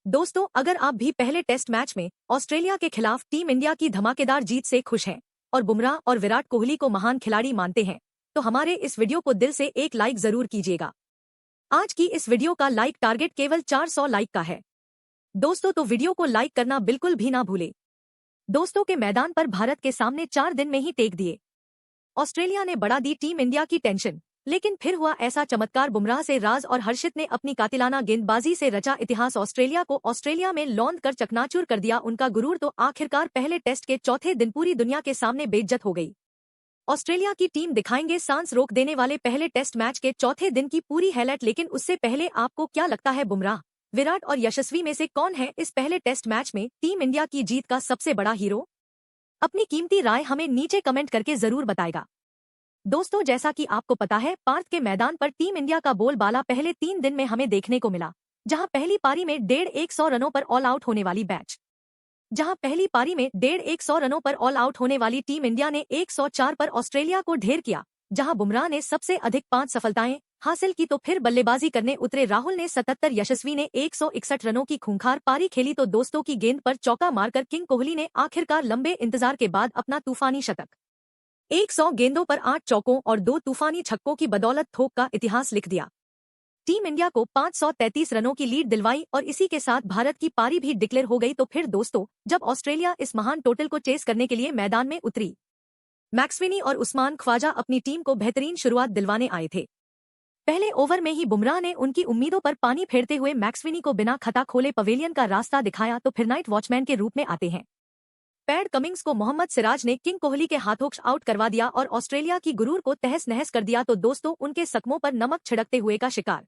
दोस्तों, अगर आप भी पहले टेस्ट मैच में ऑस्ट्रेलिया के खिलाफ टीम इंडिया की धमाकेदार जीत से खुश हैं और बुमराह और विराट कोहली को महान खिलाड़ी मानते हैं, तो हमारे इस वीडियो को दिल से एक लाइक जरूर कीजिएगा। आज की इस वीडियो का लाइक टारगेट केवल 400 लाइक का है। दोस्तों, तो वीडियो को लाइक करना बिल्कुल भी ना भूले। दोस्तों, के मैदान पर भारत के सामने 4 दिन में ही टेक दिए। ऑस्ट्रेलिया ने बढ़ा दी टीम इंडिया की टेंशन, लेकिन फिर हुआ ऐसा चमत्कार। बुमराह से राज और हर्षित ने अपनी कातिलाना गेंदबाजी से रचा इतिहास। ऑस्ट्रेलिया को ऑस्ट्रेलिया में लौंड कर चकनाचूर कर दिया उनका गुरूर। तो आखिरकार पहले टेस्ट के चौथे दिन पूरी दुनिया के सामने बेइज्जत हो गई। ऑस्ट्रेलिया की टीम दिखाएंगे सांस रोक देने वाले पहले टेस्ट मैच के चौथे दिन की पूरी हाइलाइट। लेकिन उससे पहले आपको क्या लगता है, बुमराह, विराट और यशस्वी में से कौन है इस पहले टेस्ट मैच में टीम इंडिया की जीत का सबसे बड़ा हीरो? अपनी कीमती राय हमें नीचे कमेंट करके जरूर बताएगा। दोस्तों, जैसा कि आपको पता है, पार्थ के मैदान पर टीम इंडिया का बोलबाला पहले 3 दिन में हमें देखने को मिला। जहां पहली पारी में 150 रनों पर ऑल आउट होने वाली टीम इंडिया ने 104 पर ऑस्ट्रेलिया को ढेर किया। जहां बुमराह ने सबसे अधिक 5 सफलताएं हासिल की, तो फिर बल्लेबाजी करने उतरे राहुल ने 77, यशस्वी ने 161 रनों की खूंखार पारी खेली। तो दोस्तों की गेंद पर चौका मारकर किंग कोहली ने आखिरकार लंबे इंतजार के बाद अपना तूफानी शतक 100 गेंदों पर 8 चौकों और 2 तूफानी छक्कों की बदौलत थोक का इतिहास लिख दिया। टीम इंडिया को 533 रनों की लीड दिलवाई और इसी के साथ भारत की पारी भी डिक्लेयर हो गई। तो फिर दोस्तों, जब ऑस्ट्रेलिया इस महान टोटल को चेस करने के लिए मैदान में उतरी, मैक्सवेनी और उस्मान ख्वाजा अपनी टीम को बेहतरीन शुरुआत दिलवाने आए थे। पहले ओवर में ही बुमराह ने उनकी उम्मीदों पर पानी फेरते हुए मैक्सवेनी को बिना खता खोले पवेलियन का रास्ता दिखाया। तो फिर नाइट वॉचमैन के रूप में आते हैं पैट कमिंग्स को मोहम्मद सिराज ने किंग कोहली के हाथों आउट करवा दिया और ऑस्ट्रेलिया की गुरूर को तहस नहस कर दिया। तो दोस्तों, उनके जख्मों पर नमक छिड़कते हुए का शिकार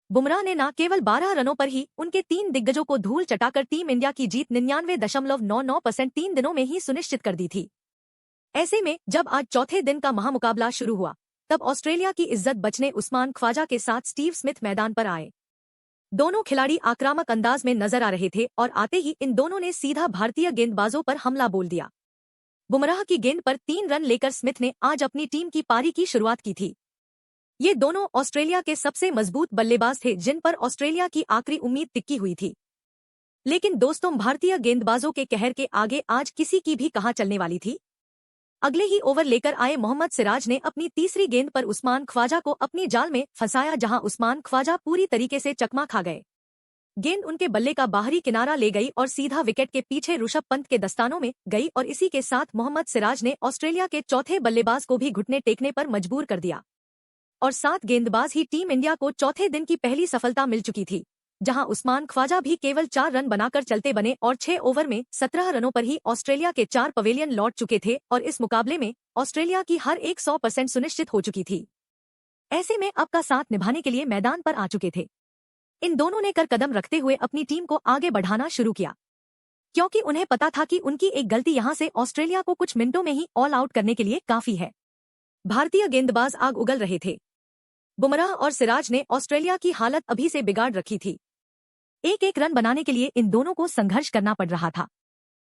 बुमराह ने न केवल 12 रनों पर ही उनके 3 दिग्गजों को धूल चटाकर टीम इंडिया की जीत 99.99% 3 दिनों में ही सुनिश्चित कर दी थी। ऐसे में जब आज चौथे दिन का महामुकाबला शुरू हुआ, तब ऑस्ट्रेलिया की इज्जत बचने उस्मान ख्वाजा के साथ स्टीव स्मिथ मैदान पर आए। दोनों खिलाड़ी आक्रामक अंदाज में नजर आ रहे थे और आते ही इन दोनों ने सीधा भारतीय गेंदबाजों पर हमला बोल दिया। बुमराह की गेंद पर 3 रन लेकर स्मिथ ने आज अपनी टीम की पारी की शुरुआत की थी। ये दोनों ऑस्ट्रेलिया के सबसे मजबूत बल्लेबाज थे, जिन पर ऑस्ट्रेलिया की आखिरी उम्मीद टिकी हुई थी। लेकिन दोस्तों, भारतीय गेंदबाजों के कहर के आगे आज किसी की भी कहां चलने वाली थी। अगले ही ओवर लेकर आए मोहम्मद सिराज ने अपनी तीसरी गेंद पर उस्मान ख्वाजा को अपनी जाल में फंसाया, जहां उस्मान ख्वाजा पूरी तरीके से चकमा खा गए। गेंद उनके बल्ले का बाहरी किनारा ले गई और सीधा विकेट के पीछे ऋषभ पंत के दस्तानों में गई और इसी के साथ मोहम्मद सिराज ने ऑस्ट्रेलिया के चौथे बल्लेबाज को भी घुटने टेकने पर मजबूर कर दिया। और 7 गेंदबाज ही टीम इंडिया को चौथे दिन की पहली सफलता मिल चुकी थी, जहां उस्मान ख्वाजा भी केवल 4 रन बनाकर चलते बने और 6 ओवर में 17 रनों पर ही ऑस्ट्रेलिया के 4 पवेलियन लौट चुके थे और इस मुकाबले में ऑस्ट्रेलिया की हर एक 100% सुनिश्चित हो चुकी थी। ऐसे में अब का साथ निभाने के लिए मैदान पर आ चुके थे। इन दोनों ने कर कदम रखते हुए अपनी टीम को आगे बढ़ाना शुरू किया, क्योंकि उन्हें पता था कि उनकी एक गलती यहां से ऑस्ट्रेलिया को कुछ मिनटों में ही ऑल आउट करने के लिए काफी है। भारतीय गेंदबाज आग उगल रहे थे। बुमराह और सिराज ने ऑस्ट्रेलिया की हालत अभी से बिगाड़ रखी थी। एक एक रन बनाने के लिए इन दोनों को संघर्ष करना पड़ रहा था।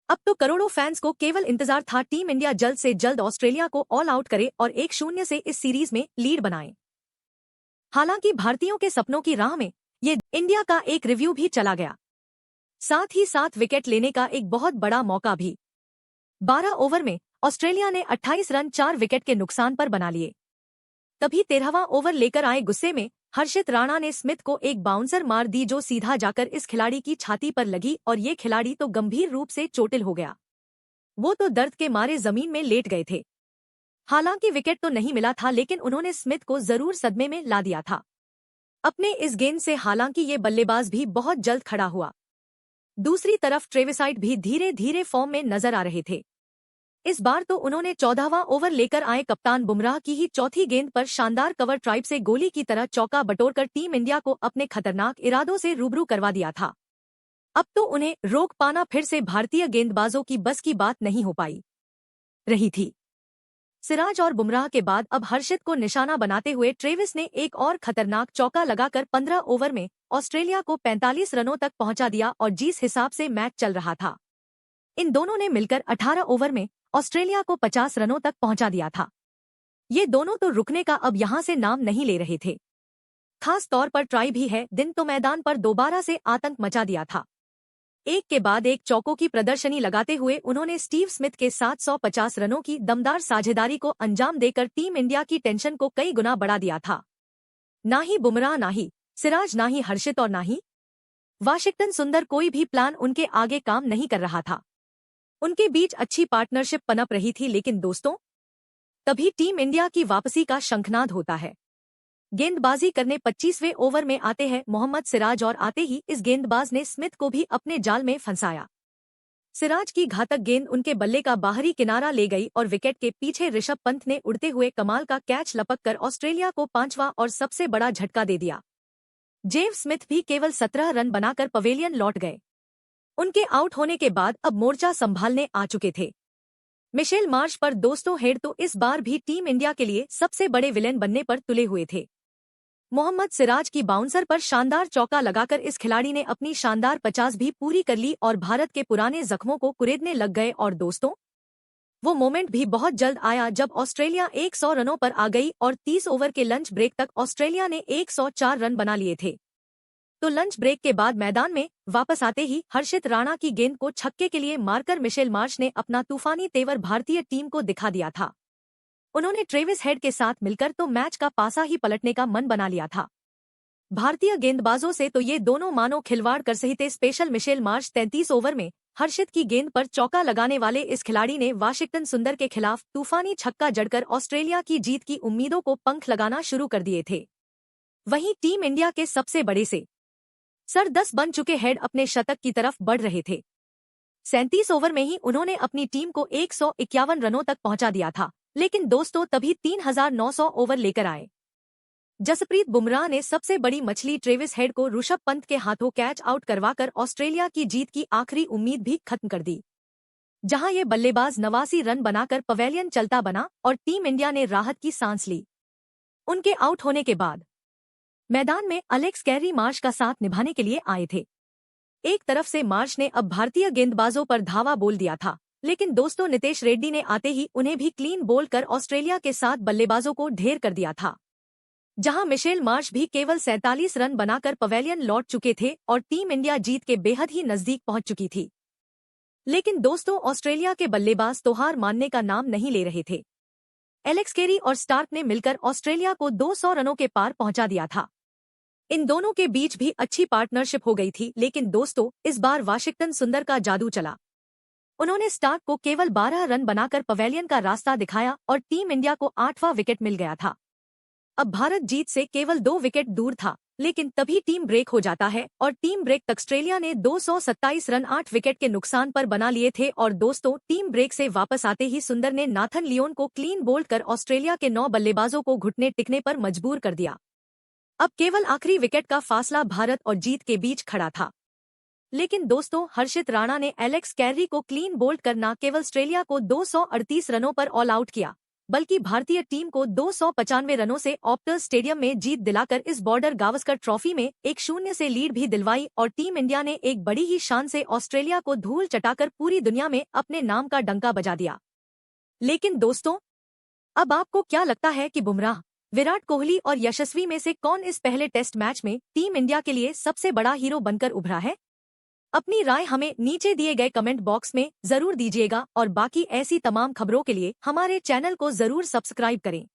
अब तो करोड़ों फैंस को केवल इंतजार था टीम इंडिया जल्द से जल्द ऑस्ट्रेलिया को ऑल आउट करे और 1-0 से इस सीरीज में लीड बनाए। हालांकि भारतीयों के सपनों की राह में ये इंडिया का एक रिव्यू भी चला गया, साथ ही साथ विकेट लेने का एक बहुत बड़ा मौका भी। 12 ओवर में ऑस्ट्रेलिया ने 28 रन 4 विकेट के नुकसान पर बना लिए। तभी 13वां ओवर लेकर आए गुस्से में हर्षित राणा ने स्मिथ को एक बाउंसर मार दी, जो सीधा जाकर इस खिलाड़ी की छाती पर लगी और ये खिलाड़ी तो गंभीर रूप से चोटिल हो गया। वो तो दर्द के मारे जमीन में लेट गए थे। हालांकि विकेट तो नहीं मिला था, लेकिन उन्होंने स्मिथ को जरूर सदमे में ला दिया था अपने इस गेंद से। हालांकि ये बल्लेबाज भी बहुत जल्द खड़ा हुआ। दूसरी तरफ ट्रेविसाइड भी धीरे धीरे फॉर्म में नजर आ रहे थे। इस बार तो उन्होंने 14वां ओवर लेकर आए कप्तान बुमराह की ही चौथी गेंद पर शानदार कवर ड्राइव से गोली की तरह चौका बटोरकर टीम इंडिया को अपने खतरनाक इरादों से रूबरू करवा दिया था। अब तो उन्हें रोक पाना फिर से भारतीय गेंदबाजों की बस की बात नहीं हो पाई रही थी। सिराज और बुमराह के बाद अब हर्षित को निशाना बनाते हुए ट्रेविस ने एक और खतरनाक चौका लगाकर 15 ओवर में ऑस्ट्रेलिया को 45 रनों तक पहुंचा दिया और जिस हिसाब से मैच चल रहा था, इन दोनों ने मिलकर 18 ओवर में ऑस्ट्रेलिया को 50 रनों तक पहुंचा दिया था। ये दोनों तो रुकने का अब यहां से नाम नहीं ले रहे थे। खास तौर पर ट्राई भी है दिन तो मैदान पर दोबारा से आतंक मचा दिया था। एक के बाद एक चौकों की प्रदर्शनी लगाते हुए उन्होंने स्टीव स्मिथ के 750 रनों की दमदार साझेदारी को अंजाम देकर टीम इंडिया की टेंशन को कई गुना बढ़ा दिया था। ना ही बुमराह, ना ही सिराज, ना ही हर्षित और ना ही वाशिंगटन सुंदर, कोई भी प्लान उनके आगे काम नहीं कर रहा था। उनके बीच अच्छी पार्टनरशिप पनप रही थी, लेकिन दोस्तों तभी टीम इंडिया की वापसी का शंखनाद होता है। गेंदबाजी करने 25वें ओवर में आते हैं मोहम्मद सिराज और आते ही इस गेंदबाज ने स्मिथ को भी अपने जाल में फंसाया। सिराज की घातक गेंद उनके बल्ले का बाहरी किनारा ले गई और विकेट के पीछे ऋषभ पंत ने उड़ते हुए कमाल का कैच लपक कर ऑस्ट्रेलिया को 5वां और सबसे बड़ा झटका दे दिया। जेव स्मिथ भी केवल 17 रन बनाकर पवेलियन लौट गए। उनके आउट होने के बाद अब मोर्चा संभालने आ चुके थे मिशेल मार्श, पर दोस्तों हेड तो इस बार भी टीम इंडिया के लिए सबसे बड़े विलेन बनने पर तुले हुए थे। मोहम्मद सिराज की बाउंसर पर शानदार चौका लगाकर इस खिलाड़ी ने अपनी शानदार 50 भी पूरी कर ली और भारत के पुराने जख्मों को कुरेदने लग गए। और दोस्तों वो मोमेंट भी बहुत जल्द आया जब ऑस्ट्रेलिया 100 रनों पर आ गई और 30 ओवर के लंच ब्रेक तक ऑस्ट्रेलिया ने 104 रन बना लिए थे। तो लंच ब्रेक के बाद मैदान में वापस आते ही हर्षित राणा की गेंद को छक्के के लिए मारकर मिशेल मार्श ने अपना तूफानी तेवर भारतीय टीम को दिखा दिया था। उन्होंने ट्रेविस हेड के साथ मिलकर तो मैच का पासा ही पलटने का मन बना लिया था। भारतीय गेंदबाजों से तो ये दोनों मानो खिलवाड़ कर सही थे। स्पेशल मिशेल मार्श 33 ओवर में हर्षित की गेंद पर चौका लगाने वाले इस खिलाड़ी ने वाशिंगटन सुंदर के खिलाफ तूफानी छक्का जड़कर ऑस्ट्रेलिया की जीत की उम्मीदों को पंख लगाना शुरू कर दिए थे। वहीं टीम इंडिया के सबसे बड़े से सर 10 बन चुके हेड अपने शतक की तरफ बढ़ रहे थे। 37 ओवर में ही उन्होंने अपनी टीम को 151 रनों तक पहुंचा दिया था, लेकिन दोस्तों तभी 3900 ओवर लेकर आए। जसप्रीत बुमराह ने सबसे बड़ी मछली ट्रेविस हेड को ऋषभ पंत के हाथों कैच आउट करवाकर ऑस्ट्रेलिया की जीत की आखिरी उम्मीद भी खत्म कर दी। जहां ये बल्लेबाज 89 रन बनाकर पवेलियन चलता बना और टीम इंडिया ने राहत की सांस ली। उनके आउट होने के बाद मैदान में एलेक्स कैरी मार्श का साथ निभाने के लिए आए थे। एक तरफ से मार्श ने अब भारतीय गेंदबाजों पर धावा बोल दिया था, लेकिन दोस्तों नितेश रेड्डी ने आते ही उन्हें भी क्लीन बोल्ड कर ऑस्ट्रेलिया के साथ बल्लेबाजों को ढेर कर दिया था। जहां मिशेल मार्श भी केवल 47 रन बनाकर पवेलियन लौट चुके थे और टीम इंडिया जीत के बेहद ही नजदीक पहुंच चुकी थी। लेकिन दोस्तों ऑस्ट्रेलिया के बल्लेबाज तो हार मानने का नाम नहीं ले रहे थे। एलेक्स कैरी और स्टार्क ने मिलकर ऑस्ट्रेलिया को 200 रनों के पार पहुंचा दिया था। इन दोनों के बीच भी अच्छी पार्टनरशिप हो गई थी, लेकिन दोस्तों इस बार वाशिंगटन सुंदर का जादू चला। उन्होंने स्टार्क को केवल 12 रन बनाकर पवेलियन का रास्ता दिखाया और टीम इंडिया को 8वां विकेट मिल गया था। अब भारत जीत से केवल 2 विकेट दूर था, लेकिन तभी टीम ब्रेक हो जाता है और टीम ब्रेक तक ऑस्ट्रेलिया ने 227 रन 8 विकेट के नुकसान पर बना लिए थे। और दोस्तों टीम ब्रेक से वापस आते ही सुंदर ने नाथन लियोन को क्लीन बोल्ड कर ऑस्ट्रेलिया के 9 बल्लेबाजों को घुटने टिकने पर मजबूर कर दिया। अब केवल आखिरी विकेट का फासला भारत और जीत के बीच खड़ा था। लेकिन दोस्तों हर्षित राणा ने एलेक्स कैरी को क्लीन बोल्ड कर न केवल ऑस्ट्रेलिया को 238 रनों पर ऑल आउट किया, बल्कि भारतीय टीम को 295 रनों से ऑप्टर्स स्टेडियम में जीत दिलाकर इस बॉर्डर गावस्कर ट्रॉफी में 1-0 से लीड भी दिलवाई। और टीम इंडिया ने एक बड़ी ही शान से ऑस्ट्रेलिया को धूल चटाकर पूरी दुनिया में अपने नाम का डंका बजा दिया। लेकिन दोस्तों अब आपको क्या लगता है कि बुमराह, विराट कोहली और यशस्वी में से कौन इस पहले टेस्ट मैच में टीम इंडिया के लिए सबसे बड़ा हीरो बनकर उभरा है? अपनी राय हमें नीचे दिए गए कमेंट बॉक्स में जरूर दीजिएगा और बाकी ऐसी तमाम खबरों के लिए हमारे चैनल को जरूर सब्सक्राइब करें।